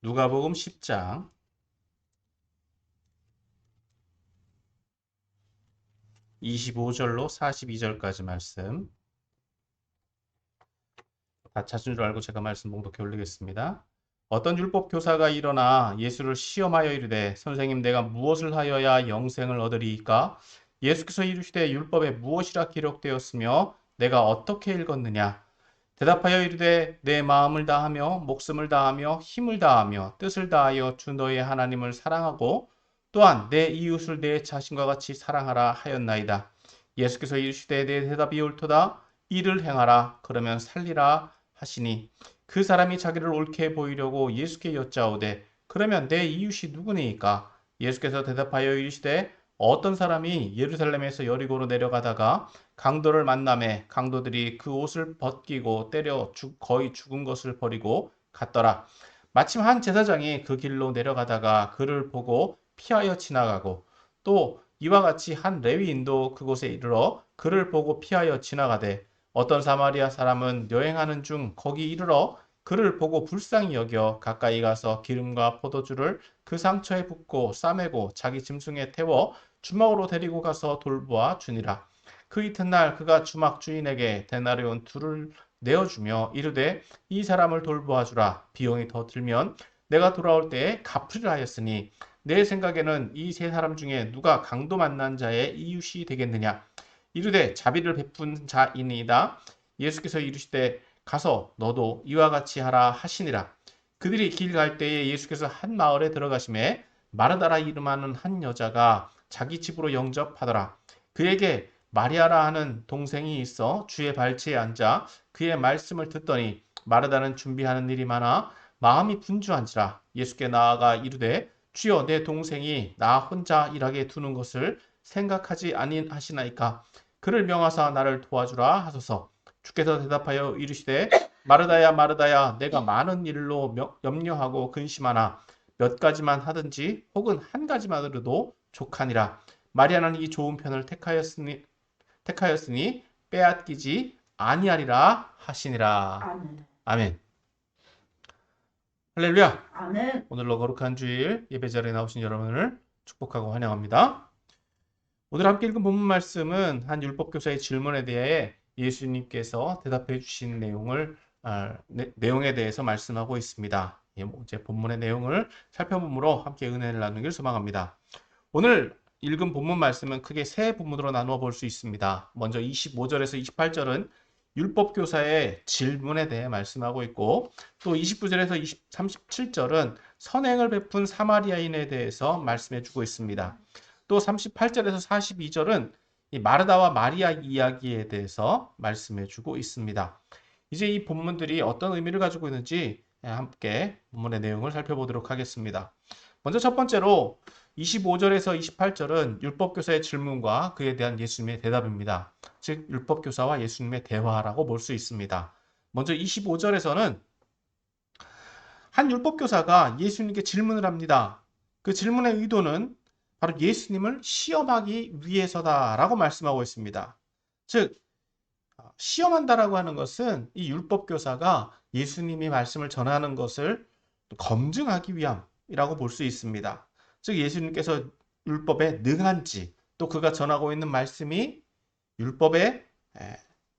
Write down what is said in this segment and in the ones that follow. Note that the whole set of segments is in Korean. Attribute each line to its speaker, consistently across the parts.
Speaker 1: 누가복음 10장 25절로 42절까지 말씀. 다 찾은 줄 알고 제가 말씀 봉독해 올리겠습니다. 어떤 율법 교사가 일어나 예수를 시험하여 이르되 선생님 내가 무엇을 하여야 영생을 얻으리이까? 예수께서 이르시되 율법에 무엇이라 기록되었으며 내가 어떻게 읽었느냐? 대답하여 이르되 내 마음을 다하며 목숨을 다하며 힘을 다하며 뜻을 다하여 주 너의 하나님을 사랑하고 또한 내 이웃을 내 자신과 같이 사랑하라 하였나이다. 예수께서 이르시되 내 대답이 옳도다. 이를 행하라. 그러면 살리라 하시니 그 사람이 자기를 옳게 보이려고 예수께 여짜오되 그러면 내 이웃이 누구니이까? 예수께서 대답하여 이르시되 어떤 사람이 예루살렘에서 여리고로 내려가다가 강도를 만나매 강도들이 그 옷을 벗기고 때려 거의 죽은 것을 버리고 갔더라. 마침 한 제사장이 그 길로 내려가다가 그를 보고 피하여 지나가고 또 이와 같이 한 레위인도 그곳에 이르러 그를 보고 피하여 지나가되 어떤 사마리아 사람은 여행하는 중 거기 이르러 그를 보고 불쌍히 여겨 가까이 가서 기름과 포도주를 그 상처에 붓고 싸매고 자기 짐승에 태워 주막으로 데리고 가서 돌보아 주니라. 그 이튿날 그가 주막 주인에게 데나리온 둘을 내어주며 이르되 이 사람을 돌보아 주라. 비용이 더 들면 내가 돌아올 때에 갚으리라 하였으니 내 생각에는 이 세 사람 중에 누가 강도 만난 자의 이웃이 되겠느냐? 이르되 자비를 베푼 자이니이다. 예수께서 이르시되 가서 너도 이와 같이 하라 하시니라. 그들이 길 갈 때에 예수께서 한 마을에 들어가심에 마르다라 이름하는 한 여자가 자기 집으로 영접하더라. 그에게 마리아라 하는 동생이 있어 주의 발치에 앉아 그의 말씀을 듣더니 마르다는 준비하는 일이 많아 마음이 분주한지라. 예수께 나아가 이르되 주여 내 동생이 나 혼자 일하게 두는 것을 생각하지 아니하시나이까? 그를 명하사 나를 도와주라 하소서. 주께서 대답하여 이르시되 마르다야 마르다야 내가 많은 일로 염려하고 근심하나 몇 가지만 하든지 혹은 한 가지만으로도 족하니라. 마리아는 이 좋은 편을 택하였으니 빼앗기지 아니하리라 하시니라.
Speaker 2: 아멘.
Speaker 1: 아멘. 할렐루야.
Speaker 2: 아멘.
Speaker 1: 오늘로 거룩한 주일 예배 자리에 나오신 여러분을 축복하고 환영합니다. 오늘 함께 읽은 본문 말씀은 한 율법교사의 질문에 대해 예수님께서 대답해 주신 내용에 대해서 말씀하고 있습니다. 이제 본문의 내용을 살펴보므로 함께 은혜를 나누길 소망합니다. 오늘 읽은 본문 말씀은 크게 세 부분으로 나누어 볼 수 있습니다. 먼저 25절에서 28절은 율법교사의 질문에 대해 말씀하고 있고 또 29절에서 37절은 선행을 베푼 사마리아인에 대해서 말씀해 주고 있습니다. 또 38절에서 42절은 이 마르다와 마리아 이야기에 대해서 말씀해 주고 있습니다. 이제 이 본문들이 어떤 의미를 가지고 있는지 함께 본문의 내용을 살펴보도록 하겠습니다. 먼저 첫 번째로 25절에서 28절은 율법교사의 질문과 그에 대한 예수님의 대답입니다. 즉 율법교사와 예수님의 대화라고 볼 수 있습니다. 먼저 25절에서는 한 율법교사가 예수님께 질문을 합니다. 그 질문의 의도는 바로 예수님을 시험하기 위해서다라고 말씀하고 있습니다. 즉 시험한다라고 하는 것은 이 율법교사가 예수님이 말씀을 전하는 것을 검증하기 위함이라고 볼 수 있습니다. 즉 예수님께서 율법에 능한지 또 그가 전하고 있는 말씀이 율법에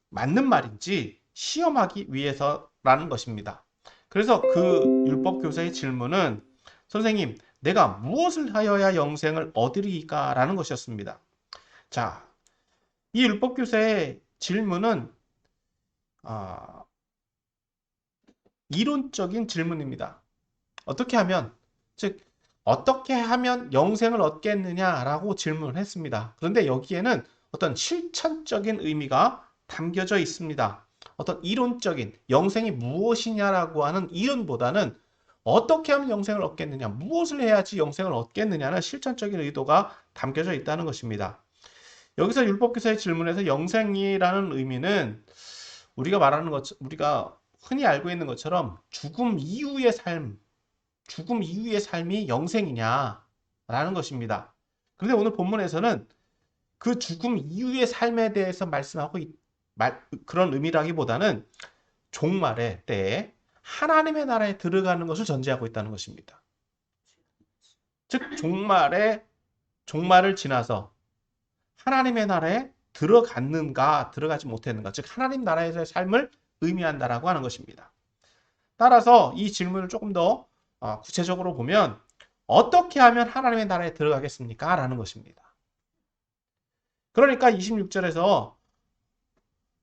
Speaker 1: 맞는 말인지 시험하기 위해서라는 것입니다. 그래서 그 율법교사의 질문은 선생님, 내가 무엇을 하여야 영생을 얻으리까? 라는 것이었습니다. 자, 이 율법교사의 질문은 이론적인 질문입니다. 어떻게 하면, 즉 어떻게 하면 영생을 얻겠느냐라고 질문을 했습니다. 그런데 여기에는 어떤 실천적인 의미가 담겨져 있습니다. 어떤 이론적인 영생이 무엇이냐라고 하는 이론보다는 어떻게 하면 영생을 얻겠느냐, 무엇을 해야지 영생을 얻겠느냐는 실천적인 의도가 담겨져 있다는 것입니다. 여기서 율법교사의 질문에서 영생이라는 의미는 우리가 흔히 알고 있는 것처럼 죽음 이후의 삶이 영생이냐라는 것입니다. 그런데 오늘 본문에서는 그 죽음 이후의 삶에 대해서 말씀하고 그런 의미라기보다는 종말의 때에 하나님의 나라에 들어가는 것을 전제하고 있다는 것입니다. 즉 종말을 지나서 하나님의 나라에 들어갔는가 들어가지 못했는가, 즉 하나님 나라에서의 삶을 의미한다라고 하는 것입니다. 따라서 이 질문을 조금 더 구체적으로 보면 어떻게 하면 하나님의 나라에 들어가겠습니까? 라는 것입니다. 그러니까 26절에서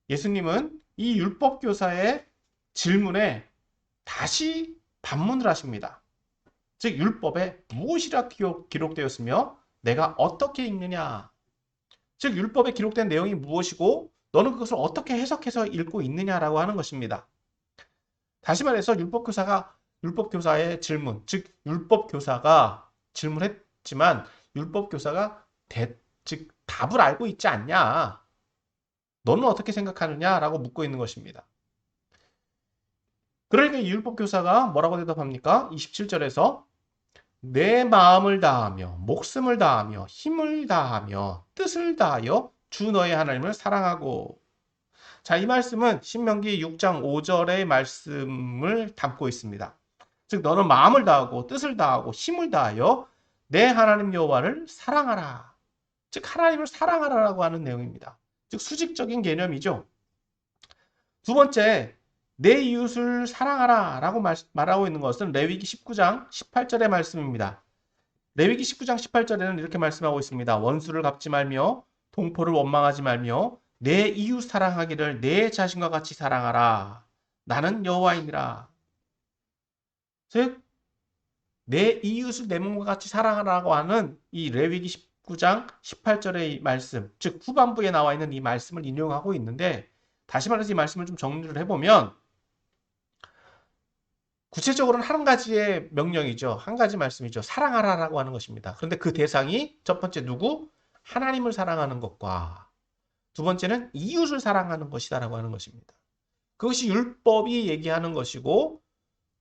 Speaker 1: 예수님은 이 율법교사의 질문에 다시 반문을 하십니다. 즉 율법에 무엇이라 기록되었으며 내가 어떻게 읽느냐. 즉 율법에 기록된 내용이 무엇이고 너는 그것을 어떻게 해석해서 읽고 있느냐라고 하는 것입니다. 다시 말해서 율법교사의 질문, 즉 율법교사가 질문했지만 율법교사가 즉 답을 알고 있지 않냐. 너는 어떻게 생각하느냐라고 묻고 있는 것입니다. 그러니까 이 율법교사가 뭐라고 대답합니까? 27절에서 내 마음을 다하며 목숨을 다하며 힘을 다하며 뜻을 다하여 주 너의 하나님을 사랑하고. 자, 이 말씀은 신명기 6장 5절의 말씀을 담고 있습니다. 즉 너는 마음을 다하고 뜻을 다하고 힘을 다하여 내 하나님 여호와를 사랑하라. 즉 하나님을 사랑하라라고 하는 내용입니다. 즉 수직적인 개념이죠. 두 번째, 내 이웃을 사랑하라 라고 말하고 있는 것은 레위기 19장 18절의 말씀입니다. 레위기 19장 18절에는 이렇게 말씀하고 있습니다. 원수를 갚지 말며 동포를 원망하지 말며 내 이웃 사랑하기를 내 자신과 같이 사랑하라. 나는 여호와이니라. 즉 내 이웃을 내 몸과 같이 사랑하라고 하는 이 레위기 19장 18절의 말씀, 즉 후반부에 나와 있는 이 말씀을 인용하고 있는데, 다시 말해서 이 말씀을 좀 정리를 해보면 구체적으로는 한 가지의 명령이죠. 한 가지 말씀이죠. 사랑하라라고 하는 것입니다. 그런데 그 대상이 첫 번째 누구? 하나님을 사랑하는 것과 두 번째는 이웃을 사랑하는 것이다라고 하는 것입니다. 그것이 율법이 얘기하는 것이고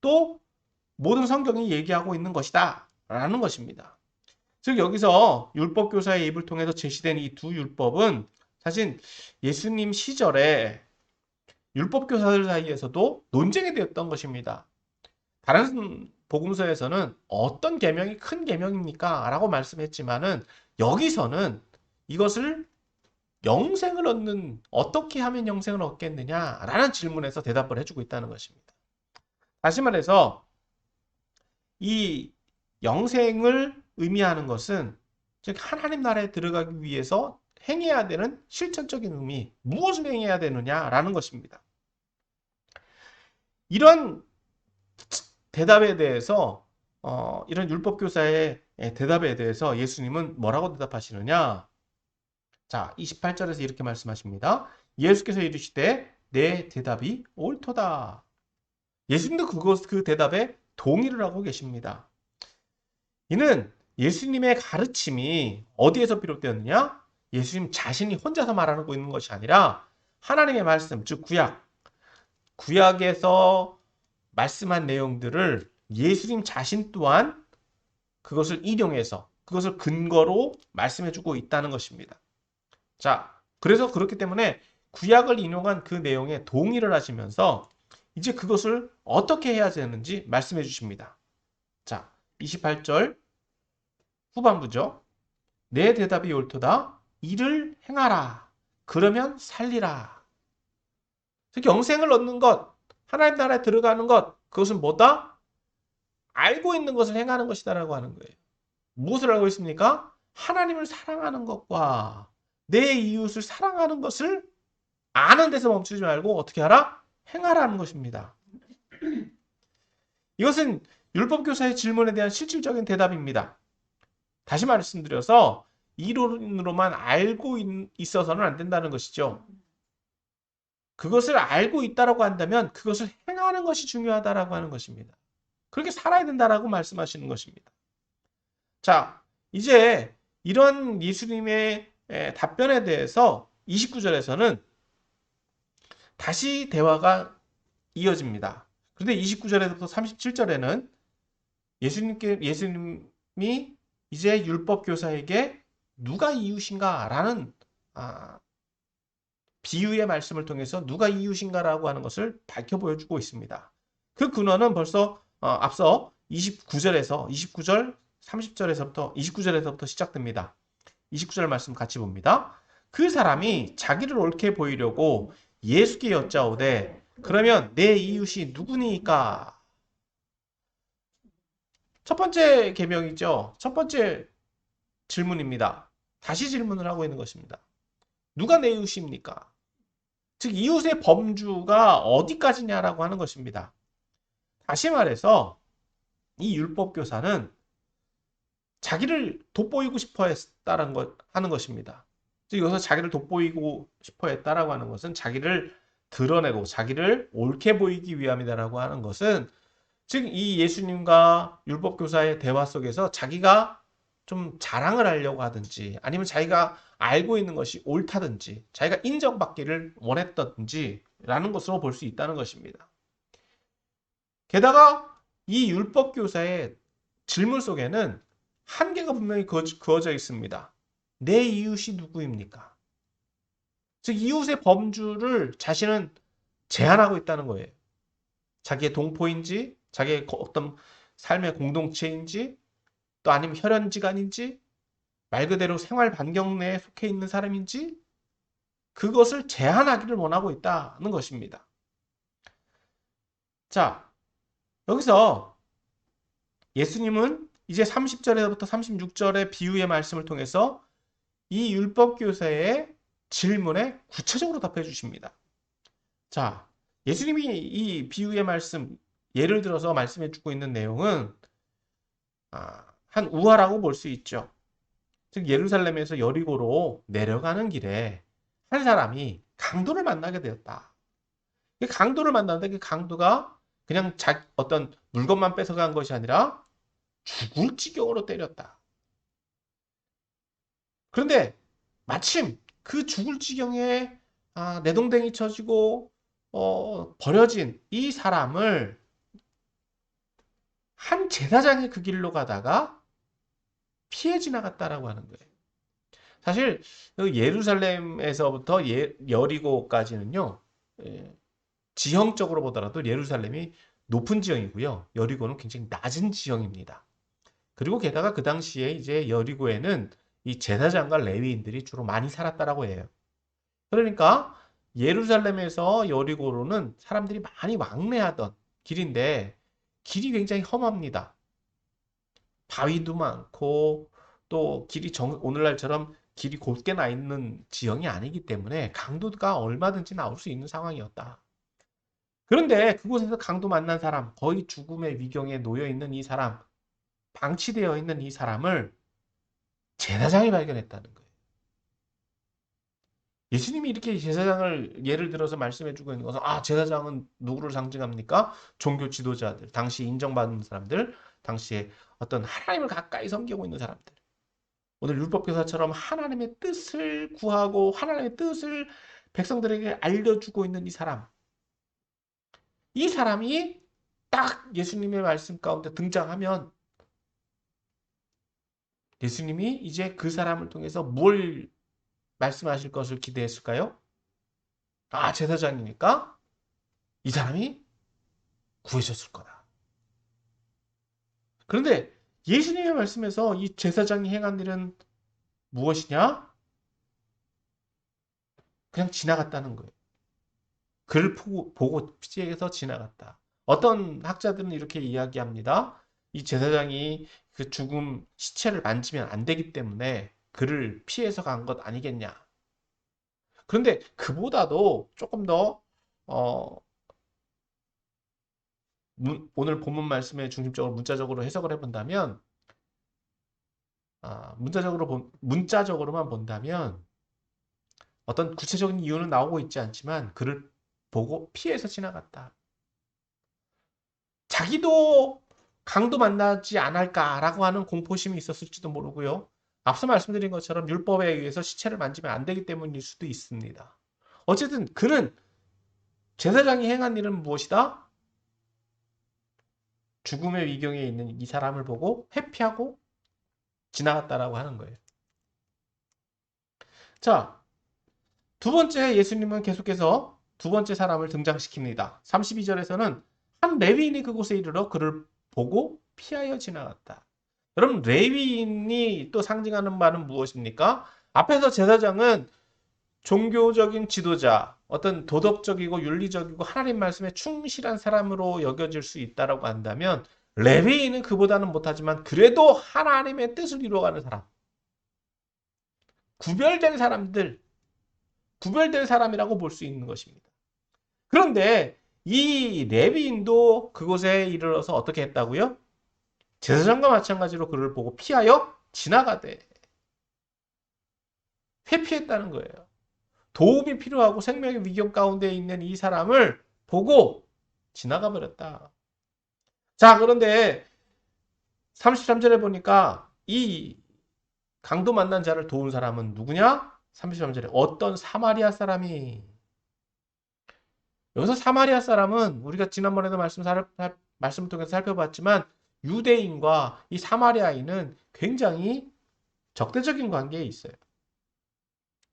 Speaker 1: 또 모든 성경이 얘기하고 있는 것이다 라는 것입니다. 즉 여기서 율법교사의 입을 통해서 제시된 이 두 율법은 사실 예수님 시절에 율법교사들 사이에서도 논쟁이 되었던 것입니다. 다른 복음서에서는 어떤 계명이 큰 계명입니까? 라고 말씀했지만은 여기서는 이것을 영생을 얻는, 어떻게 하면 영생을 얻겠느냐 라는 질문에서 대답을 해주고 있다는 것입니다. 다시 말해서 이 영생을 의미하는 것은 즉 하나님 나라에 들어가기 위해서 행해야 되는 실천적인 의미, 무엇을 행해야 되느냐라는 것입니다. 이런 대답에 대해서 이런 율법교사의 대답에 대해서 예수님은 뭐라고 대답하시느냐? 자, 28절에서 이렇게 말씀하십니다. 예수께서 이르시되 내 대답이 옳도다. 예수님도 그 대답에 동의를 하고 계십니다. 이는 예수님의 가르침이 어디에서 비롯되었느냐? 예수님 자신이 혼자서 말하고 있는 것이 아니라 하나님의 말씀, 즉 구약에서 말씀한 내용들을 예수님 자신 또한 그것을 인용해서 그것을 근거로 말씀해주고 있다는 것입니다. 자, 그래서 그렇기 때문에 구약을 인용한 그 내용에 동의를 하시면서 이제 그것을 어떻게 해야 되는지 말씀해 주십니다. 자, 28절 후반부죠. 내 대답이 옳도다. 이를 행하라. 그러면 살리라. 즉 영생을 얻는 것, 하나님 나라에 들어가는 것, 그것은 뭐다? 알고 있는 것을 행하는 것이다라고 하는 거예요. 무엇을 알고 있습니까? 하나님을 사랑하는 것과 내 이웃을 사랑하는 것을 아는 데서 멈추지 말고 어떻게 하라? 행하라는 것입니다. 이것은 율법교사의 질문에 대한 실질적인 대답입니다. 다시 말씀드려서 이론으로만 알고 있어서는 안 된다는 것이죠. 그것을 알고 있다라고 한다면 그것을 행하는 것이 중요하다라고 하는 것입니다. 그렇게 살아야 된다라고 말씀하시는 것입니다. 자, 이제 이런 예수님의 답변에 대해서 29절에서는 다시 대화가 이어집니다. 그런데 29절에서부터 37절에는 예수님이 이제 율법교사에게 누가 이웃인가라는 비유의 말씀을 통해서 누가 이웃인가라고 하는 것을 밝혀 보여주고 있습니다. 그 근원은 벌써 앞서 29절, 29절에서부터 시작됩니다. 29절 말씀 같이 봅니다. 그 사람이 자기를 옳게 보이려고 예수께 여짜오되 그러면 내 이웃이 누구니까? 첫 번째 계명이죠. 첫 번째 질문입니다. 다시 질문을 하고 있는 것입니다. 누가 내 이웃입니까? 즉 이웃의 범주가 어디까지냐라고 하는 것입니다. 다시 말해서 이 율법 교사는 자기를 돋보이고 싶어 하는 것입니다. 즉 여기서 자기를 돋보이고 싶어 했다라고 하는 것은 자기를 드러내고 자기를 옳게 보이기 위함이다라고 하는 것은 즉 이 예수님과 율법 교사의 대화 속에서 자기가 좀 자랑을 하려고 하든지 아니면 자기가 알고 있는 것이 옳다든지 자기가 인정받기를 원했다든지 라는 것으로 볼 수 있다는 것입니다. 게다가 이 율법 교사의 질문 속에는 한계가 분명히 그어져 있습니다. 내 이웃이 누구입니까? 즉 이웃의 범주를 자신은 제한하고 있다는 거예요. 자기의 동포인지 자기의 어떤 삶의 공동체인지 또 아니면 혈연지간인지 말 그대로 생활 반경 내에 속해 있는 사람인지 그것을 제한하기를 원하고 있다는 것입니다. 자, 여기서 예수님은 이제 30절에서부터 36절의 비유의 말씀을 통해서 이 율법 교사의 질문에 구체적으로 답해 주십니다. 자, 예수님이 이 비유의 말씀, 예를 들어서 말씀해 주고 있는 내용은 한 우화라고 볼 수 있죠. 즉 예루살렘에서 여리고로 내려가는 길에 한 사람이 강도를 만나게 되었다. 그 강도를 만났는데 그 강도가 그냥 어떤 물건만 뺏어간 것이 아니라 죽을 지경으로 때렸다. 그런데 마침 그 죽을 지경에 내동댕이 쳐지고 버려진 이 사람을 한 제사장이 그 길로 가다가 피해 지나갔다라고 하는 거예요. 사실 예루살렘에서부터 여리고까지는요. 지형적으로 보더라도 예루살렘이 높은 지형이고요. 여리고는 굉장히 낮은 지형입니다. 그리고 게다가 그 당시에 이제 여리고에는 이 제사장과 레위인들이 주로 많이 살았다라고 해요. 그러니까 예루살렘에서 여리고로는 사람들이 많이 왕래하던 길인데 길이 굉장히 험합니다. 바위도 많고 또 길이 오늘날처럼 길이 곧게 나 있는 지형이 아니기 때문에 강도가 얼마든지 나올 수 있는 상황이었다. 그런데 그곳에서 강도 만난 사람, 거의 죽음의 위경에 놓여 있는 이 사람, 방치되어 있는 이 사람을 제사장이 발견했다는 거예요. 예수님이 이렇게 제사장을 예를 들어서 말씀해 주고 있는 것은 제사장은 누구를 상징합니까? 종교 지도자들, 당시 인정받는 사람들, 당시에 어떤 하나님을 가까이 섬기고 있는 사람들. 오늘 율법교사처럼 하나님의 뜻을 구하고 하나님의 뜻을 백성들에게 알려주고 있는 이 사람. 이 사람이 딱 예수님의 말씀 가운데 등장하면 예수님이 이제 그 사람을 통해서 뭘 말씀하실 것을 기대했을까요? 제사장이니까 이 사람이 구해졌을 거다. 그런데 예수님의 말씀에서 이 제사장이 행한 일은 무엇이냐? 그냥 지나갔다는 거예요. 그를 보고 피해서 지나갔다. 어떤 학자들은 이렇게 이야기합니다. 이 제사장이 그 죽음 시체를 만지면 안 되기 때문에 그를 피해서 간 것 아니겠냐. 그런데 그보다도 조금 더 오늘 본문 말씀에 중심적으로 문자적으로 해석을 해본다면 문자적으로만 본다면 어떤 구체적인 이유는 나오고 있지 않지만 그를 보고 피해서 지나갔다. 자기도 강도 만나지 않을까라고 하는 공포심이 있었을지도 모르고요. 앞서 말씀드린 것처럼 율법에 의해서 시체를 만지면 안 되기 때문일 수도 있습니다. 어쨌든 그는 제사장이 행한 일은 무엇이다? 죽음의 위경에 있는 이 사람을 보고 회피하고 지나갔다라고 하는 거예요. 자, 두 번째 예수님은 계속해서 두 번째 사람을 등장시킵니다. 32절에서는 한 레위인이 그곳에 이르러 그를 보고 피하여 지나갔다. 여러분, 레위인이 또 상징하는 말은 무엇입니까? 앞에서 제사장은 종교적인 지도자, 어떤 도덕적이고 윤리적이고 하나님 말씀에 충실한 사람으로 여겨질 수 있다라고 한다면, 레위인은 그보다는 못하지만 그래도 하나님의 뜻을 이루어가는 사람, 구별된 사람들, 구별된 사람이라고 볼 수 있는 것입니다. 그런데 이 레위인도 그곳에 이르러서 어떻게 했다고요? 제사장과 마찬가지로 그를 보고 피하여 지나가되, 회피했다는 거예요. 도움이 필요하고 생명의 위험 가운데 있는 이 사람을 보고 지나가 버렸다. 자, 그런데 33절에 보니까 이 강도 만난 자를 도운 사람은 누구냐? 33절에 어떤 사마리아 사람이. 여기서 사마리아 사람은 우리가 지난번에도 말씀을 통해서 살펴봤지만, 유대인과 이 사마리아인은 굉장히 적대적인 관계에 있어요.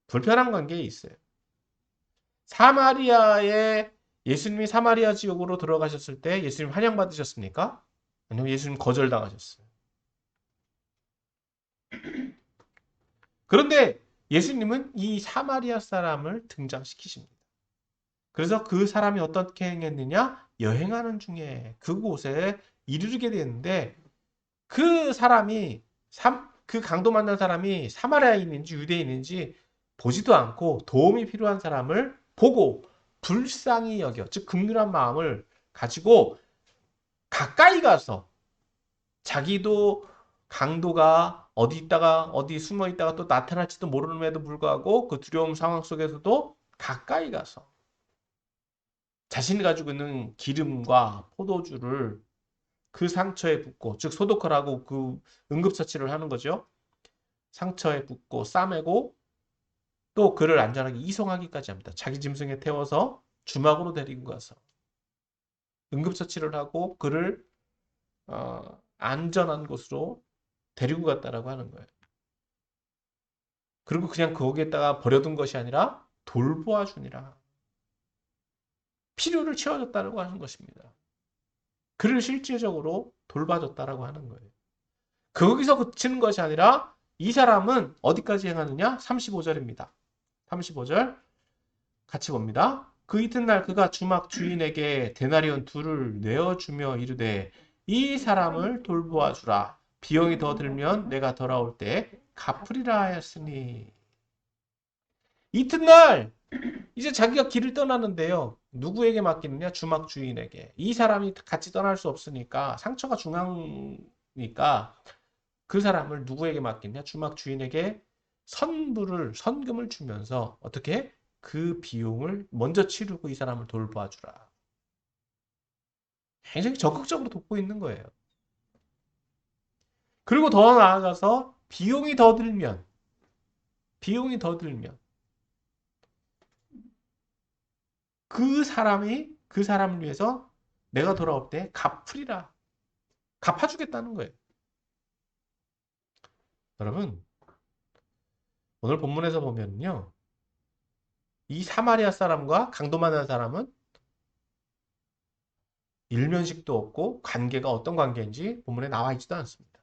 Speaker 1: 불편한 관계에 있어요. 사마리아에 예수님이 사마리아 지역으로 들어가셨을 때 예수님 환영받으셨습니까? 아니면 예수님 거절당하셨어요. 그런데 예수님은 이 사마리아 사람을 등장시키십니다. 그래서 그 사람이 어떻게 행했느냐? 여행하는 중에 그곳에 이르게 되는데, 그 사람이 그 강도 만난 사람이 사마리아인인지 유대인인지 보지도 않고 도움이 필요한 사람을 보고 불쌍히 여겨, 즉 긍휼한 마음을 가지고 가까이 가서, 자기도 강도가 어디 있다가 어디 숨어 있다가 또 나타날지도 모르는에도 불구하고 그 두려움 상황 속에서도 가까이 가서 자신이 가지고 있는 기름과 포도주를 그 상처에 붓고, 즉 소독하라고 그 응급처치를 하는 거죠. 상처에 붓고 싸매고 또 그를 안전하게 이송하기까지 합니다. 자기 짐승에 태워서 주막으로 데리고 가서 응급처치를 하고 그를 안전한 곳으로 데리고 갔다라고 하는 거예요. 그리고 그냥 거기에다가 버려둔 것이 아니라 돌보아 주니라. 필요를 채워줬다고 하는 것입니다. 그를 실질적으로 돌봐줬다라고 하는 거예요. 거기서 그치는 것이 아니라 이 사람은 어디까지 행하느냐? 35절입니다. 35절 같이 봅니다. 그 이튿날 그가 주막 주인에게 데나리온 둘을 내어주며 이르되 이 사람을 돌보아 주라. 비용이 더 들면 내가 돌아올 때 갚으리라 하였으니. 이튿날 이제 자기가 길을 떠나는데요. 누구에게 맡기느냐? 주막 주인에게. 이 사람이 같이 떠날 수 없으니까, 상처가 중하니까 그 사람을 누구에게 맡기느냐? 주막 주인에게 선금을 주면서 어떻게? 그 비용을 먼저 치르고 이 사람을 돌봐 주라. 굉장히 적극적으로 돕고 있는 거예요. 그리고 더 나아가서 비용이 더 들면 그 사람을 위해서 내가 돌아올 때 갚으리라. 갚아주겠다는 거예요. 여러분, 오늘 본문에서 보면요, 이 사마리아 사람과 강도 만난 사람은 일면식도 없고 관계가 어떤 관계인지 본문에 나와 있지도 않습니다.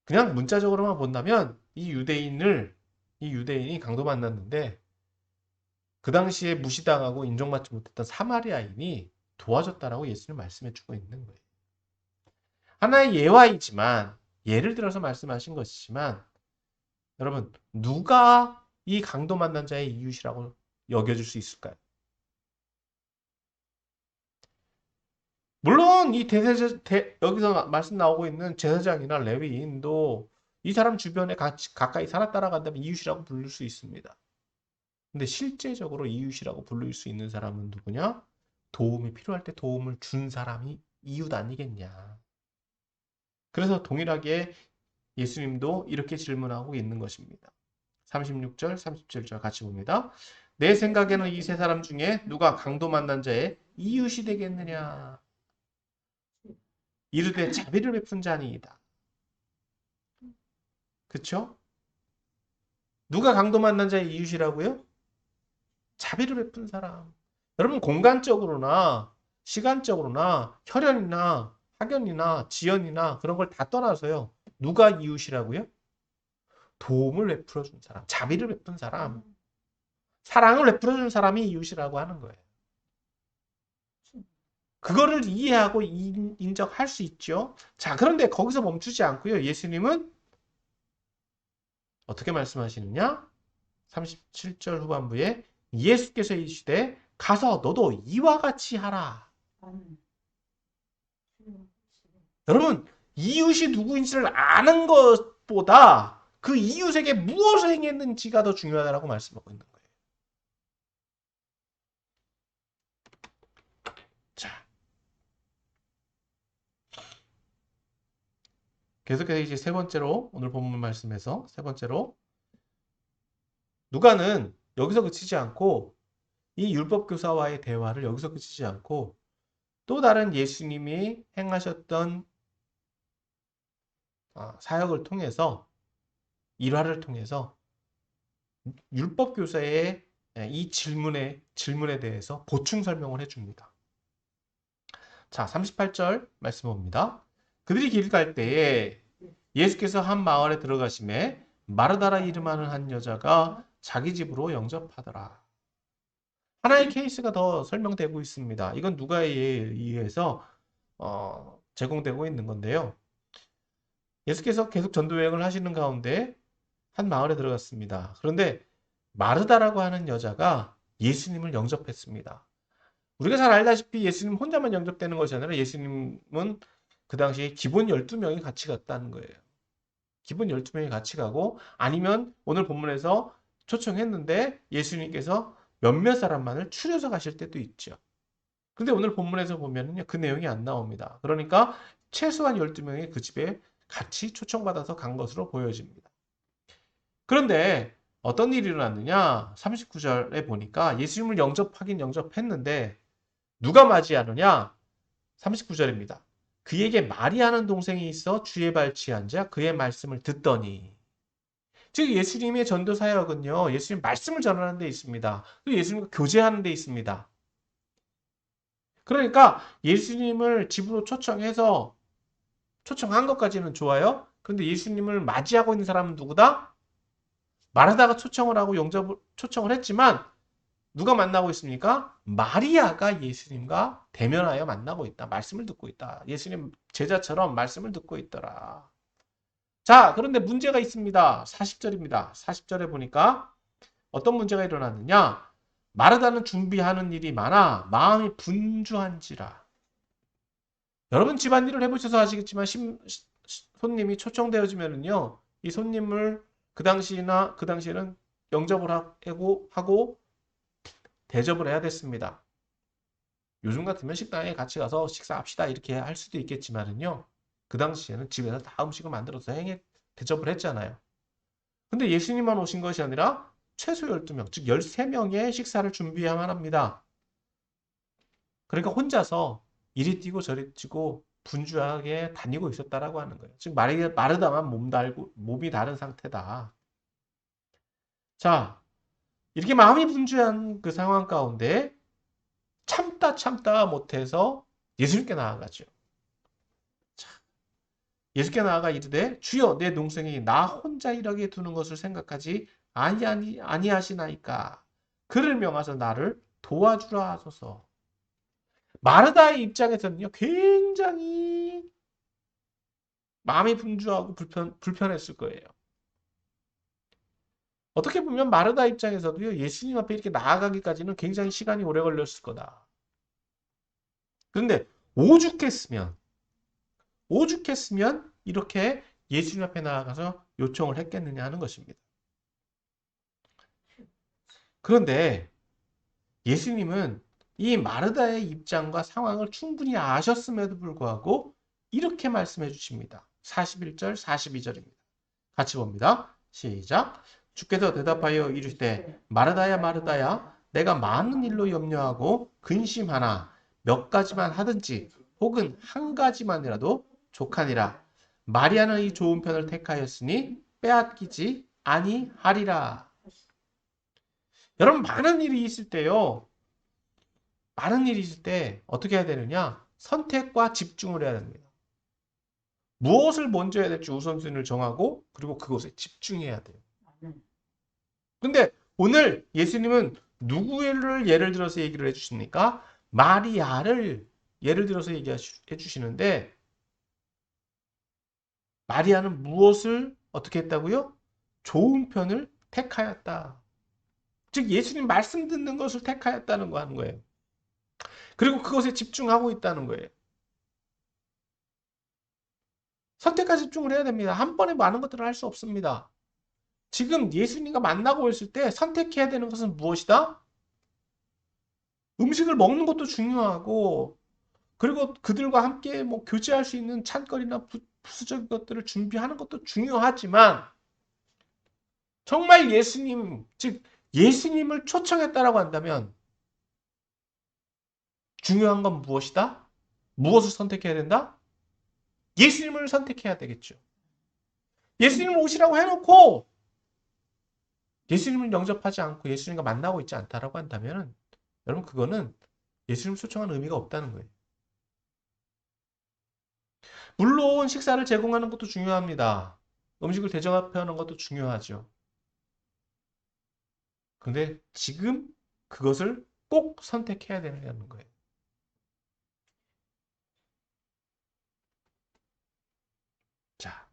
Speaker 1: 그냥 문자적으로만 본다면 이 유대인이 강도 만났는데 그 당시에 무시당하고 인정받지 못했던 사마리아인이 도와줬다라고 예수님 말씀해 주고 있는 거예요. 하나의 예화이지만, 예를 들어서 말씀하신 것이지만, 여러분, 누가 이 강도 만난 자의 이웃이라고 여겨질 수 있을까요? 물론 여기서 말씀 나오고 있는 제사장이나 레위인도 이 사람 주변에 가까이 살았다라고 한다면 이웃이라고 부를 수 있습니다. 근데 실제적으로 이웃이라고 부를 수 있는 사람은 누구냐? 도움이 필요할 때 도움을 준 사람이 이웃 아니겠냐. 그래서 동일하게 예수님도 이렇게 질문하고 있는 것입니다. 36절, 37절 같이 봅니다. 내 생각에는 이 세 사람 중에 누가 강도 만난 자의 이웃이 되겠느냐? 이르되 자비를 베푼 자니이다. 그쵸? 누가 강도 만난 자의 이웃이라고요? 자비를 베푼 사람.
Speaker 2: 여러분 공간적으로나 시간적으로나 혈연이나 학연이나 지연이나 그런 걸 다 떠나서요. 누가 이웃이라고요? 도움을 베풀어 준 사람, 자비를 베푼 사람, 사랑을 베풀어 준 사람이 이웃이라고 하는 거예요. 그거를 이해하고 인정할 수 있죠. 자, 그런데 거기서 멈추지 않고요. 예수님은 어떻게 말씀하시느냐? 37절 후반부에 예수께서 이르시되 가서 너도 이와 같이 하라. 여러분, 이웃이 누구인지를 아는 것보다 그 이웃에게 무엇을 행했는지가 더 중요하다고 말씀하고 있는 거예요. 자, 계속해서 이제 세 번째로 오늘 본문 말씀에서 세 번째로 누가는 여기서 그치지 않고 이 율법 교사와의 대화를 여기서 그치지 않고 또 다른 예수님이 행하셨던 사역을 통해서 일화를 통해서 율법 교사의 이 질문에 대해서 보충 설명을 해줍니다. 자, 38절 말씀 봅니다. 그들이 길 갈 때에 예수께서 한 마을에 들어가심에 마르다라 이름하는 한 여자가 자기 집으로 영접하더라. 하나의 케이스가 더 설명되고 있습니다. 이건 누가에 의해서 제공되고 있는 건데요. 예수께서 계속 전도 여행을 하시는 가운데 한 마을에 들어갔습니다. 그런데 마르다라고 하는 여자가 예수님을 영접했습니다. 우리가 잘 알다시피 예수님 혼자만 영접되는 것이 아니라 예수님은 그 당시에 기본 12명이 같이 갔다는 거예요. 기본 12명이 같이 가고 아니면 오늘 본문에서 초청했는데 예수님께서 몇몇 사람만을 추려서 가실 때도 있죠. 근데 오늘 본문에서 보면은요, 그 내용이 안 나옵니다. 그러니까 최소한 12명이 그 집에 같이 초청받아서 간 것으로 보여집니다. 그런데 어떤 일이 일어났느냐? 39절에 보니까 예수님을 영접하긴 영접했는데 누가 맞이하느냐? 39절입니다. 그에게 마리아는 동생이 있어 주의 발치에 앉아 그의 말씀을 듣더니 즉 예수님의 전도 사역은요. 예수님 말씀을 전하는 데 있습니다. 또 예수님과 교제하는 데 있습니다. 그러니까 예수님을 집으로 초청해서 초청한 것까지는 좋아요. 그런데 예수님을 맞이하고 있는 사람은 누구다? 마르다가 초청을 하고 초청을 했지만 누가 만나고 있습니까? 마리아가 예수님과 대면하여 만나고 있다. 말씀을 듣고 있다. 예수님 제자처럼 말씀을 듣고 있더라. 자, 그런데 문제가 있습니다. 40절입니다. 40절에 보니까 어떤 문제가 일어났느냐? 마르다는 준비하는 일이 많아 마음이 분주한지라. 여러분 집안일을 해보셔서 아시겠지만 손님이 초청되어지면은요, 이 손님을 그 당시에는 영접을 하고 대접을 해야 됐습니다. 요즘 같으면 식당에 같이 가서 식사합시다 이렇게 할 수도 있겠지만은요, 그 당시에는 집에서 다 음식을 만들어서 대접을 했잖아요. 근데 예수님만 오신 것이 아니라 최소 12명, 즉 13명의 식사를 준비해야만 합니다. 그러니까 혼자서 이리 뛰고 저리 뛰고 분주하게 다니고 있었다라고 하는 거예요. 즉 마르다만 몸이 다른 상태다. 자, 이렇게 마음이 분주한 그 상황 가운데 참다 못해서 예수님께 나아가죠. 자, 예수께 나아가 이르되 주여 내 동생이 나 혼자 이렇게 두는 것을 생각하지 아니하시나이까 그를 명하서 나를 도와주라 하소서. 마르다의 입장에서는요 굉장히 마음이 분주하고 불편했을 거예요. 어떻게 보면 마르다 입장에서도요 예수님 앞에 이렇게 나아가기까지는 굉장히 시간이 오래 걸렸을 거다. 그런데 오죽했으면 이렇게 예수님 앞에 나아가서 요청을 했겠느냐 하는 것입니다. 그런데 예수님은 이 마르다의 입장과 상황을 충분히 아셨음에도 불구하고 이렇게 말씀해 주십니다. 41절, 42절입니다. 같이 봅니다. 시작. 주께서 대답하여 이르시되 마르다야 마르다야 내가 많은 일로 염려하고 근심하나 몇 가지만 하든지 혹은 한 가지만이라도 족하니라. 마리아는 이 좋은 편을 택하였으니 빼앗기지 아니하리라. 여러분 많은 일이 있을 때요. 많은 일이 있을 때 어떻게 해야 되느냐? 선택과 집중을 해야 됩니다. 무엇을 먼저 해야 될지 우선순위를 정하고 그리고 그것에 집중해야 돼요. 근데 오늘 예수님은 누구를 예를 들어서 얘기를 해주십니까? 마리아를 예를 들어서 얘기해 주시는데 마리아는 무엇을 어떻게 했다고요? 좋은 편을 택하였다. 즉 예수님 말씀 듣는 것을 택하였다는 거 하는 거예요. 그리고 그것에 집중하고 있다는 거예요. 선택과 집중을 해야 됩니다. 한 번에 많은 것들을 할 수 없습니다. 지금 예수님과 만나고 있을 때 선택해야 되는 것은 무엇이다? 음식을 먹는 것도 중요하고 그리고 그들과 함께 뭐 교제할 수 있는 찬거리나 부수적인 것들을 준비하는 것도 중요하지만 정말 예수님, 즉 예수님을 초청했다라고 한다면 중요한 건 무엇이다? 무엇을 선택해야 된다? 예수님을 선택해야 되겠죠. 예수님을 오시라고 해놓고 예수님을 영접하지 않고 예수님과 만나고 있지 않다라고 한다면 여러분 그거는 예수님을 초청하는 의미가 없다는 거예요. 물론 식사를 제공하는 것도 중요합니다. 음식을 대접하는 것도 중요하죠. 근데 지금 그것을 꼭 선택해야 되는 거예요. 자,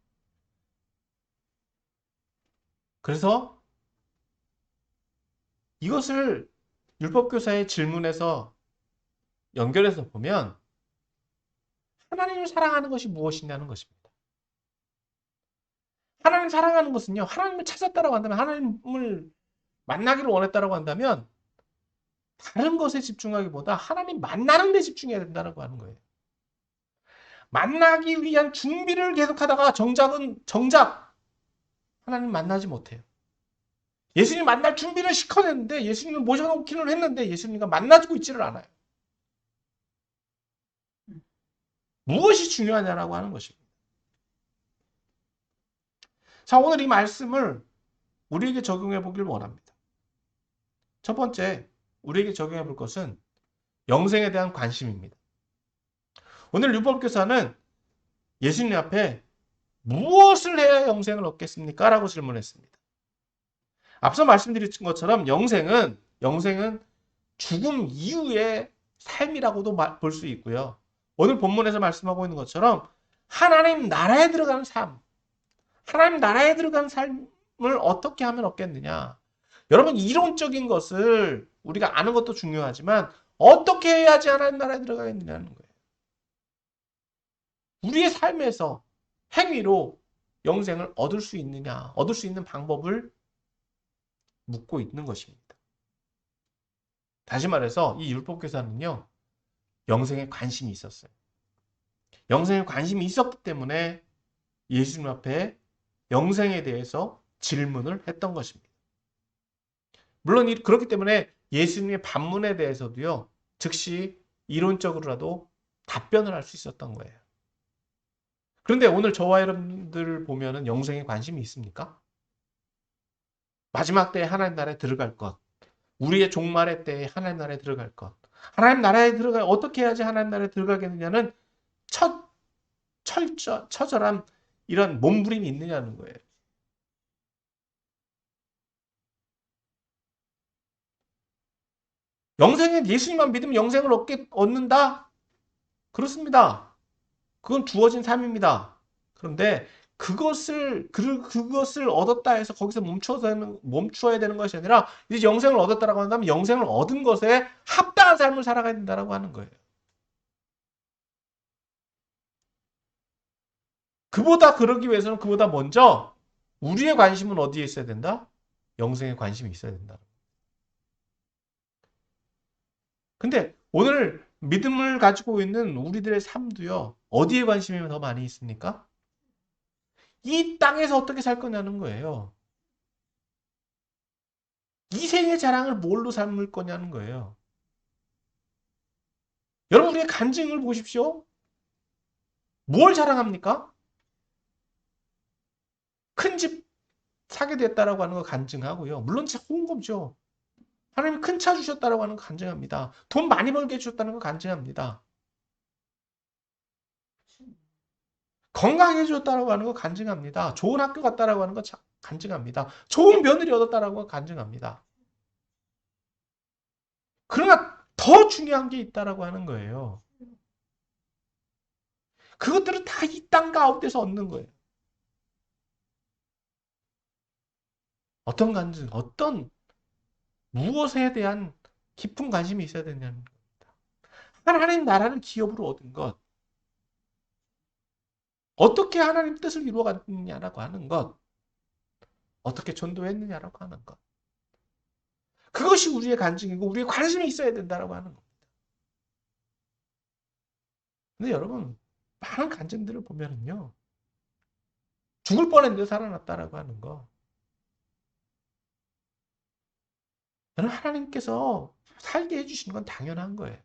Speaker 2: 그래서 이것을 율법교사의 질문에서 연결해서 보면 하나님을 사랑하는 것이 무엇이냐는 것입니다. 하나님을 사랑하는 것은요, 하나님을 찾았다라고 한다면, 하나님을 만나기를 원했다라고 한다면, 다른 것에 집중하기보다 하나님 만나는 데 집중해야 된다고 하는 거예요. 만나기 위한 준비를 계속하다가 정작 하나님 만나지 못해요. 예수님 만날 준비를 시켜냈는데 예수님을 모셔놓기는 했는데 예수님과 만나고 있지를 않아요. 무엇이 중요하냐라고 하는 것입니다. 자, 오늘 이 말씀을 우리에게 적용해 보길 원합니다. 첫 번째, 우리에게 적용해 볼 것은 영생에 대한 관심입니다. 오늘 율법교사는 예수님 앞에 무엇을 해야 영생을 얻겠습니까? 라고 질문했습니다. 앞서 말씀드린 것처럼 영생은 죽음 이후의 삶이라고도 볼 수 있고요. 오늘 본문에서 말씀하고 있는 것처럼 하나님 나라에 들어가는 삶, 하나님 나라에 들어가는 삶을 어떻게 하면 얻겠느냐. 여러분 이론적인 것을 우리가 아는 것도 중요하지만 어떻게 해야지 하나님 나라에 들어가겠느냐는 거예요. 우리의 삶에서 행위로 영생을 얻을 수 있느냐, 얻을 수 있는 방법을 묻고 있는 것입니다. 다시 말해서 이 율법교사는요. 영생에 관심이 있었어요. 영생에 관심이 있었기 때문에 예수님 앞에 영생에 대해서 질문을 했던 것입니다. 물론 그렇기 때문에 예수님의 반문에 대해서도요. 즉시 이론적으로라도 답변을 할 수 있었던 거예요. 그런데 오늘 저와 여러분들 보면은 영생에 관심이 있습니까? 마지막 때에 하나님 나라에 들어갈 것, 우리의 종말의 때에 하나님 나라에 들어갈 것, 하나님 나라에 어떻게 해야지 하나님 나라에 들어가겠느냐는 처절한 이런 몸부림이 있느냐는 거예요. 영생에 예수님만 믿으면 영생을 얻는다? 그렇습니다. 그건 주어진 삶입니다. 그런데 그것을 얻었다 해서 거기서 멈추어야 되는 것이 아니라 이제 영생을 얻었다라고 한다면 영생을 얻은 것에 합당한 삶을 살아가야 된다라고 하는 거예요. 그러기 위해서는 그보다 먼저 우리의 관심은 어디에 있어야 된다? 영생에 관심이 있어야 된다. 근데 오늘 믿음을 가지고 있는 우리들의 삶도요. 어디에 관심이 더 많이 있습니까? 이 땅에서 어떻게 살 거냐는 거예요. 이 생의 자랑을 뭘로 삼을 거냐는 거예요. 여러분 우리의 간증을 보십시오. 뭘 자랑합니까? 큰 집 사게 됐다라고 하는 거 간증하고요. 물론 진짜 좋은 거죠. 하나님이 큰 차 주셨다라고 하는 거 간증합니다. 돈 많이 벌게 해주셨다는 거 간증합니다. 건강해 주셨다라고 하는 거 간증합니다. 좋은 학교 갔다라고 하는 거 간증합니다. 좋은 며느리 얻었다라고 간증합니다. 그러나 더 중요한 게 있다라고 하는 거예요. 그것들은 다 이 땅 가운데서 얻는 거예요. 어떤 간증, 어떤 무엇에 대한 깊은 관심이 있어야 되냐는 겁니다. 하나님 나라를 기업으로 얻은 것, 어떻게 하나님 뜻을 이루어갔느냐라고 하는 것, 어떻게 전도했느냐라고 하는 것. 그것이 우리의 간증이고 우리의 관심이 있어야 된다라고 하는 겁니다. 근데 여러분, 많은 간증들을 보면은요, 죽을 뻔했는데 살아났다라고 하는 거. 저는 하나님께서 살게 해주시는 건 당연한 거예요.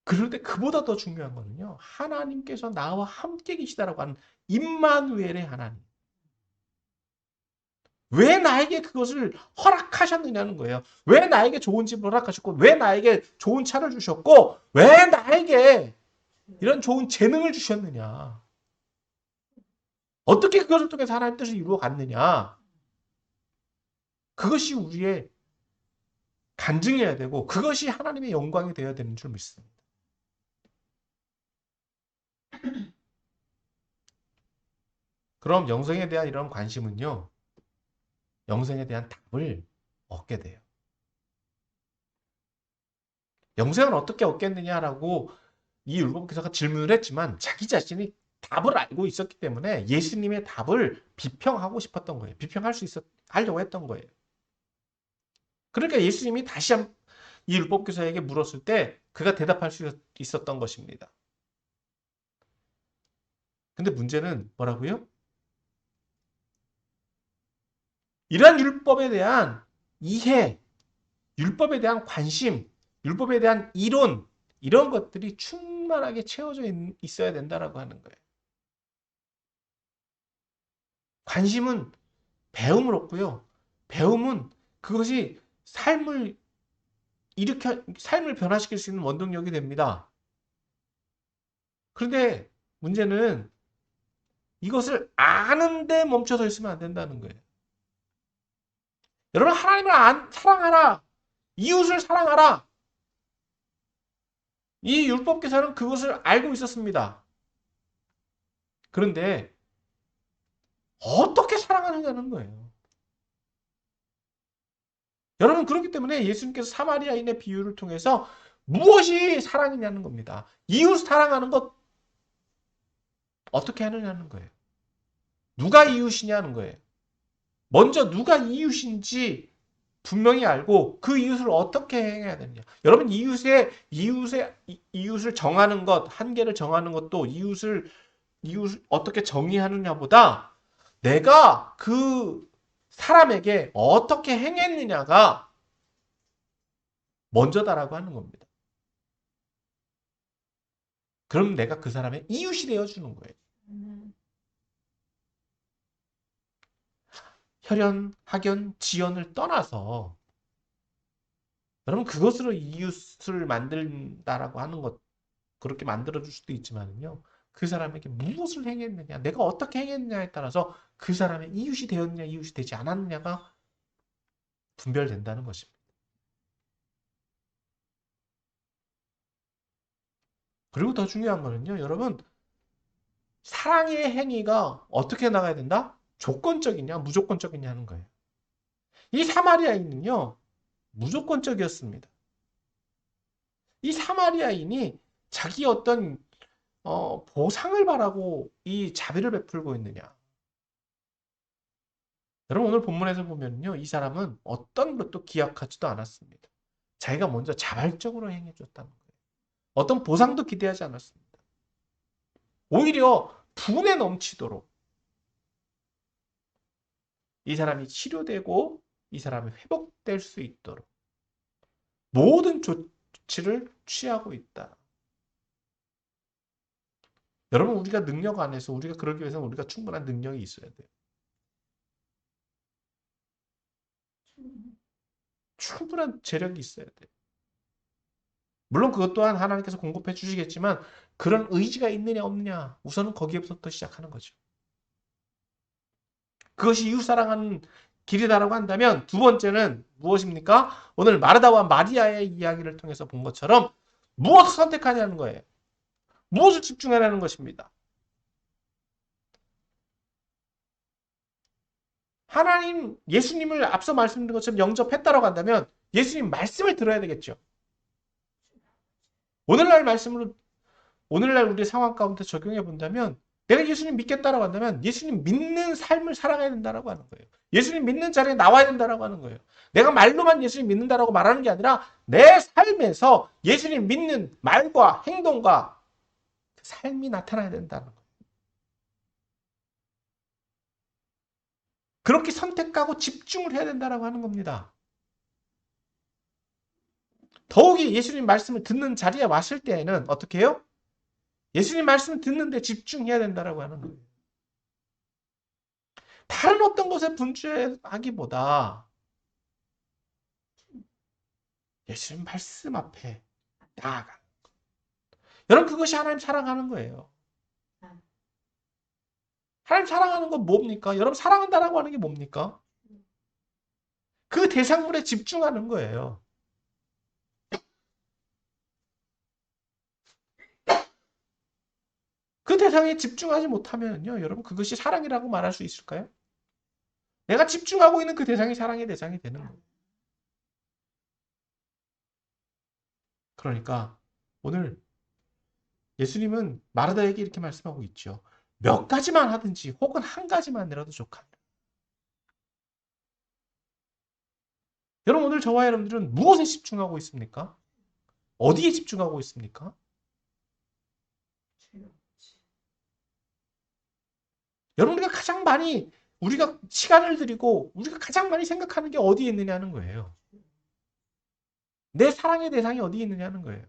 Speaker 2: 그런데 그보다 더 중요한 거는요, 하나님께서 나와 함께 계시다라고 하는 임마누엘의 하나님. 왜 나에게 그것을 허락하셨느냐는 거예요. 왜 나에게 좋은 집을 허락하셨고, 왜 나에게 좋은 차를 주셨고, 왜 나에게 이런 좋은 재능을 주셨느냐. 어떻게 그것을 통해서 하나님 뜻을 이루어 갔느냐. 그것이 우리의 간증해야 되고, 그것이 하나님의 영광이 되어야 되는 줄 믿습니다. 그럼 영생에 대한 이런 관심은요, 영생에 대한 답을 얻게 돼요. 영생을 어떻게 얻겠느냐라고 이 율법교사가 질문을 했지만 자기 자신이 답을 알고 있었기 때문에 예수님의 답을 비평하고 싶었던 거예요. 하려고 했던 거예요. 그러니까 예수님이 다시 한 이 율법교사에게 물었을 때 그가 대답할 수 있었던 것입니다. 근데 문제는 뭐라고요? 이러한 율법에 대한 이해, 율법에 대한 관심, 율법에 대한 이론, 이런 것들이 충만하게 채워져 있어야 된다라고 하는 거예요. 관심은 배움을 얻고요. 배움은 그것이 삶을 변화시킬 수 있는 원동력이 됩니다. 그런데 문제는 이것을 아는데 멈춰서 있으면 안 된다는 거예요. 여러분, 하나님을 사랑하라. 이웃을 사랑하라. 이 율법교사는 그것을 알고 있었습니다. 그런데 어떻게 사랑하느냐는 거예요. 여러분, 그렇기 때문에 예수님께서 사마리아인의 비유를 통해서 무엇이 사랑이냐는 겁니다. 이웃 사랑하는 것 어떻게 하느냐는 거예요. 누가 이웃이냐는 거예요. 먼저 누가 이웃인지 분명히 알고 그 이웃을 어떻게 행해야 되느냐. 여러분, 이웃을 정하는 것, 한계를 정하는 것도 이웃을 어떻게 정의하느냐보다 내가 그 사람에게 어떻게 행했느냐가 먼저다라고 하는 겁니다. 그럼 내가 그 사람의 이웃이 되어주는 거예요. 혈연, 학연, 지연을 떠나서 여러분, 그것으로 이웃을 만든다라고 하는 것, 그렇게 만들어줄 수도 있지만요. 그 사람에게 무엇을 행했느냐, 내가 어떻게 행했느냐에 따라서 그 사람의 이웃이 되었느냐, 이웃이 되지 않았느냐가 분별된다는 것입니다. 그리고 더 중요한 거는요, 여러분, 사랑의 행위가 어떻게 나가야 된다? 조건적이냐, 무조건적이냐 하는 거예요. 이 사마리아인은요, 무조건적이었습니다. 이 사마리아인이 자기 어떤 보상을 바라고 이 자비를 베풀고 있느냐. 여러분, 오늘 본문에서 보면요, 이 사람은 어떤 것도 기약하지도 않았습니다. 자기가 먼저 자발적으로 행해줬다는 거예요. 어떤 보상도 기대하지 않았습니다. 오히려 분에 넘치도록 이 사람이 치료되고 이 사람이 회복될 수 있도록 모든 조치를 취하고 있다. 여러분, 우리가 능력 안에서 우리가 그러기 위해서는 우리가 충분한 능력이 있어야 돼요. 충분한 재력이 있어야 돼. 물론 그것 또한 하나님께서 공급해 주시겠지만 그런 의지가 있느냐 없느냐 우선은 거기에부터 시작하는 거죠. 그것이 이웃 사랑하는 길이다라고 한다면 두 번째는 무엇입니까? 오늘 마르다와 마리아의 이야기를 통해서 본 것처럼 무엇을 선택하냐는 거예요. 무엇을 집중하라는 것입니다. 하나님, 예수님을 앞서 말씀드린 것처럼 영접했다라고 한다면 예수님 말씀을 들어야 되겠죠. 오늘날 말씀으로 오늘날 우리 상황 가운데 적용해 본다면 내가 예수님 믿겠다라고 한다면 예수님 믿는 삶을 살아가야 된다라고 하는 거예요. 예수님 믿는 자리에 나와야 된다라고 하는 거예요. 내가 말로만 예수님 믿는다라고 말하는 게 아니라 내 삶에서 예수님 믿는 말과 행동과 그 삶이 나타나야 된다는 거예요. 그렇게 선택하고 집중을 해야 된다라고 하는 겁니다. 더욱이 예수님 말씀을 듣는 자리에 왔을 때에는 어떻게 해요? 예수님 말씀을 듣는데 집중해야 된다라고 하는 거예요. 다른 어떤 것에 분주하기보다 예수님 말씀 앞에 나아가. 여러분 그것이 하나님 사랑하는 거예요. 하나님 사랑하는 건 뭡니까? 여러분 사랑한다라고 하는 게 뭡니까? 그 대상물에 집중하는 거예요. 그 대상에 집중하지 못하면요, 여러분 그것이 사랑이라고 말할 수 있을까요? 내가 집중하고 있는 그 대상이 사랑의 대상이 되는 거예요. 그러니까 오늘 예수님은 마르다에게 이렇게 말씀하고 있죠. 몇 가지만 하든지 혹은 한 가지만이라도 족하다. 여러분 오늘 저와 여러분들은 무엇에 집중하고 있습니까? 어디에 집중하고 있습니까? 여러분 우리가 시간을 들이고 우리가 가장 많이 생각하는 게 어디에 있느냐는 거예요. 내 사랑의 대상이 어디에 있느냐는 거예요.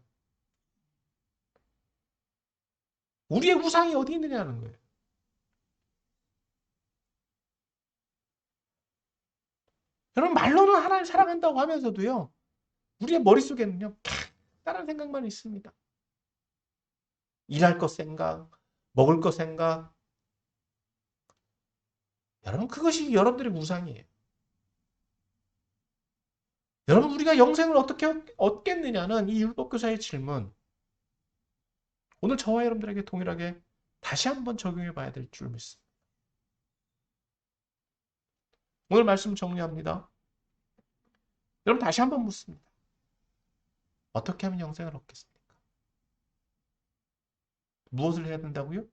Speaker 2: 우리의 우상이 어디 있느냐는 거예요. 여러분 말로는 하나님 사랑한다고 하면서도요. 우리의 머릿속에는요. 다른 생각만 있습니다. 일할 것 생각, 먹을 것 생각. 여러분 그것이 여러분들의 우상이에요. 여러분 우리가 영생을 어떻게 얻겠느냐는 이 율법교사의 질문. 오늘 저와 여러분들에게 동일하게 다시 한번 적용해 봐야 될 줄 믿습니다. 오늘 말씀 정리합니다. 여러분 다시 한번 묻습니다. 어떻게 하면 영생을 얻겠습니까? 무엇을 해야 된다고요?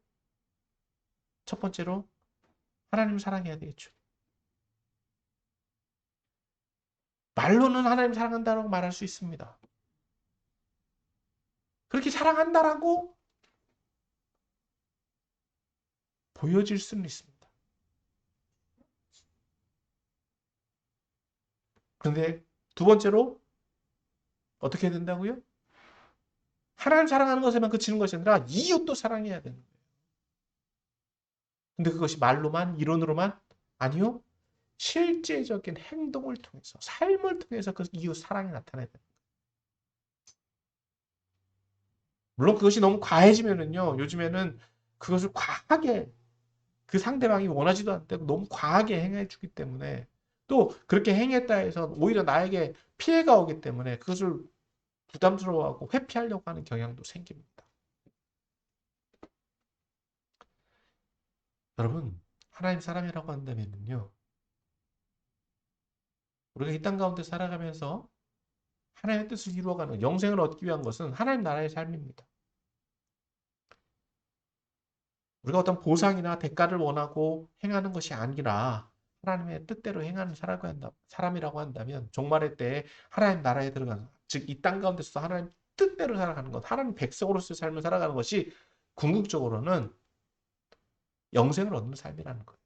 Speaker 2: 첫 번째로 하나님을 사랑해야 되겠죠. 말로는 하나님 사랑한다라고 말할 수 있습니다. 그렇게 사랑한다라고 보여질 수는 있습니다. 그런데 두 번째로 어떻게 해야 된다고요? 하나님 사랑하는 것에만 그치는 것이 아니라 이웃도 사랑해야 되는 거예요. 근데 그것이 말로만, 이론으로만? 아니요. 실제적인 행동을 통해서, 삶을 통해서 그 이웃 사랑이 나타나야 돼요. 물론 그것이 너무 과해지면은요, 요즘에는 그것을 과하게 그 상대방이 원하지도 않는데 너무 과하게 행해 주기 때문에 또 그렇게 행했다 해서 오히려 나에게 피해가 오기 때문에 그것을 부담스러워하고 회피하려고 하는 경향도 생깁니다. 여러분, 하나님 사람이라고 한다면요. 우리가 이 땅 가운데 살아가면서 하나님의 뜻을 이루어가는 영생을 얻기 위한 것은 하나님 나라의 삶입니다. 우리가 어떤 보상이나 대가를 원하고 행하는 것이 아니라 하나님의 뜻대로 행하는 사람이라고 한다면 종말의 때에 하나님 나라에 들어가는 즉 이 땅 가운데서 하나님 뜻대로 살아가는 것, 하나님 백성으로서의 삶을 살아가는 것이 궁극적으로는 영생을 얻는 삶이라는 거예요.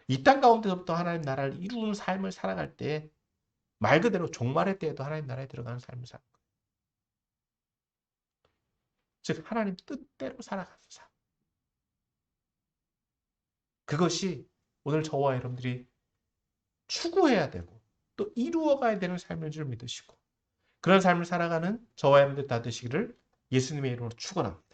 Speaker 2: 이 땅 가운데서부터 하나님 나라를 이루는 삶을 살아갈 때 말 그대로 종말의 때에도 하나님 나라에 들어가는 삶을 사는 거예요. 즉 하나님 뜻대로 살아가는 삶. 그것이 오늘 저와 여러분들이 추구해야 되고 또 이루어가야 되는 삶인 줄 믿으시고 그런 삶을 살아가는 저와 여러분들 다 되시기를 예수님의 이름으로 축원합니다.